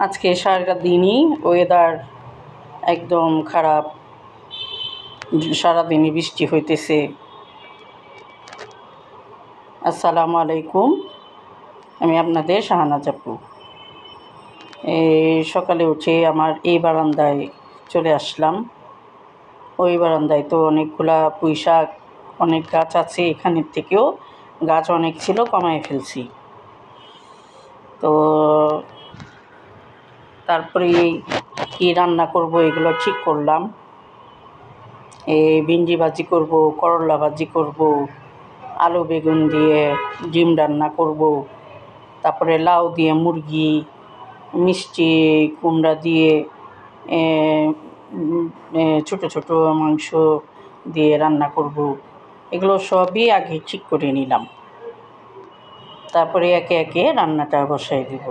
আজকে সারাটা দিনই ওয়েদার একদম খারাপ, সারাদিনই বৃষ্টি হইতেছে। আসসালামু আলাইকুম, আমি আপনাদের শাহানাজ আপু। সকালে উঠে আমার এই বারান্দায় চলে আসলাম। ওই বারান্দায় তো অনেকগুলা পুঁইশাক, অনেক গাছ আছে, এখানের থেকেও গাছ অনেক ছিল, কমায় ফেলছি। তো তারপরে কী রান্না করব এগুলো ঠিক করলাম। ভিন্ডি ভাজি করব, করলা ভাজি করব, আলু বেগুন দিয়ে ডিম রান্না করব, তারপরে লাউ দিয়ে মুরগি, মিষ্টি কুমড়া দিয়ে ছোট ছোট মাংস দিয়ে রান্না করব। এগুলো সবই আগে ঠিক করে নিলাম, তারপরে একে একে রান্নাটা বসাই দেব।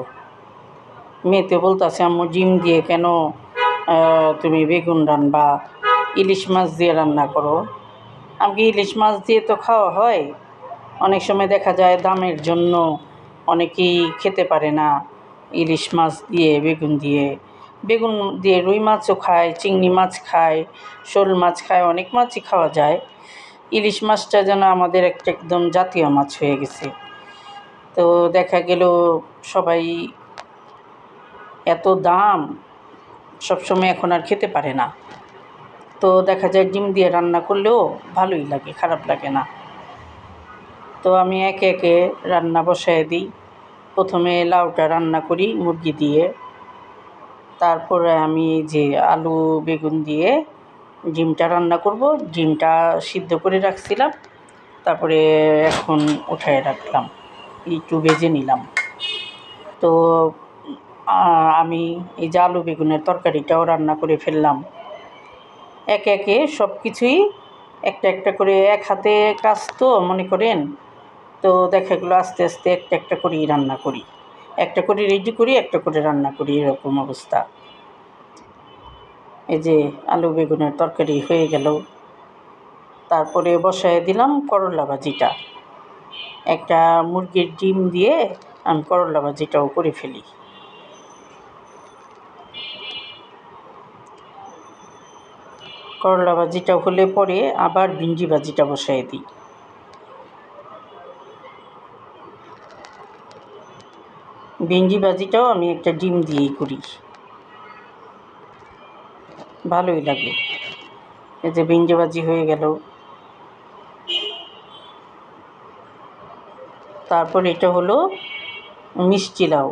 মেয়েতে বলতেছে, আম্মু ডিম দিয়ে কেন তুমি বেগুন রান্না, ইলিশ মাছ দিয়ে রান্না করো। আমি ইলিশ মাছ দিয়ে তো খাওয়া হয়, অনেক সময় দেখা যায় দামের জন্য অনেকেই খেতে পারে না ইলিশ মাছ দিয়ে বেগুন দিয়ে রুই মাছও খায়, চিংড়ি মাছ খায়, শোল মাছ খায়, অনেক মাছই খাওয়া যায়। ইলিশ মাছটা যেন আমাদের একটা একদম জাতীয় মাছ হয়ে গেছে। তো দেখা গেল সবাই এত দাম, সবসময় এখন আর খেতে পারে না। তো দেখা যায় ডিম দিয়ে রান্না করলেও ভালোই লাগে, খারাপ লাগে না। তো আমি একে একে রান্না বসায় দিই। প্রথমে লাউটা রান্না করি মুরগি দিয়ে, তারপরে আমি যে আলু বেগুন দিয়ে ডিমটা রান্না করব। ডিমটা সিদ্ধ করে রাখছিলাম, তারপরে এখন উঠায় রাখলাম, একটু ভেজে নিলাম। তো আমি এই যে আলু বেগুনের তরকারিটাও রান্না করে ফেললাম। একে একে সব কিছুই একটা একটা করে, এক হাতে কাজ তো মনে করেন, তো দেখা গেলো আস্তে আস্তে একটা একটা করেই রান্না করি, একটা করে রেডি করি, একটা করে রান্না করি, এরকম অবস্থা। এই যে আলু বেগুনের তরকারি হয়ে গেল, তারপরে বসায় দিলাম করলা ভাজিটা। একটা মুরগির ডিম দিয়ে আমি করলা ভাজিটাও করে ফেলি। করলা ভাজিটা হলে পরে আবার ভিন্ডি ভাজিটা বসায় দিই। ভিন্ডি ভাজিটাও আমি একটা ডিম দিয়েই করি, ভালোই লাগে। এই যে ভিন্ডি ভাজি হয়ে গেল। তারপর এটা হলো মিষ্টি লাউ।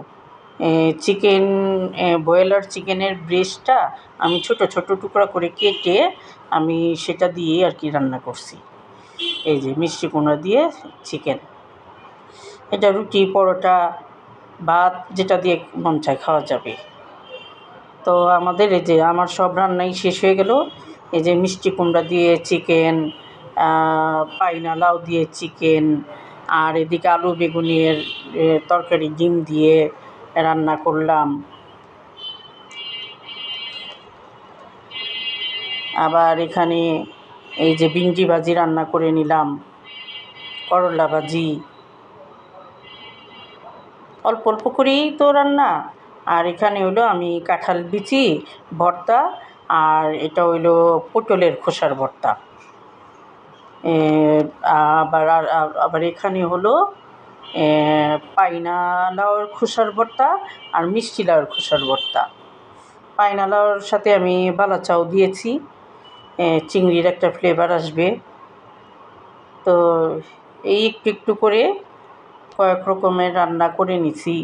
চিকেন, ব্রয়লার চিকেনের ব্রেস্টটা আমি ছোট ছোট টুকরা করে কেটে আমি সেটা দিয়ে আর কি রান্না করছি। এই যে মিষ্টি কুমড়া দিয়ে চিকেন, এটা রুটি, পরোটা, ভাত যেটা দিয়ে মন চায় খাওয়া যাবে। তো আমাদের এই যে আমার সব রান্নাই শেষ হয়ে গেল। এই যে মিষ্টি কুমড়া দিয়ে চিকেন, পাইনা লাউ দিয়ে চিকেন, আর এদিকে আলু বেগুনের তরকারি ডিম দিয়ে রান্না করলাম। আবার এখানে এই যে ভিন্ডি ভাজি রান্না করে নিলাম, করলা ভাজি, অল্প অল্প করেই তো রান্না। আর এখানে হলো আমি কাঁঠাল বিচি ভর্তা, আর এটা হইলো পটলের খোসার ভর্তা। আবার এখানে হলো পাইনা লাউয়ের খোসার ভর্তা আর মিষ্টি লাউয়ের খোসার ভর্তা। পাইনা লাউয়ের সাথে আমি বালাচাও দিয়েছি, চিংড়ির একটা ফ্লেভার আসবে। তো এই একটু একটু করে কয়েক রকমের রান্না করে নিছি।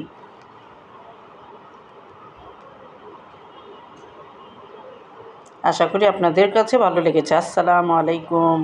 আশা করি আপনাদের কাছে ভালো লেগেছে। আসসালামু আলাইকুম।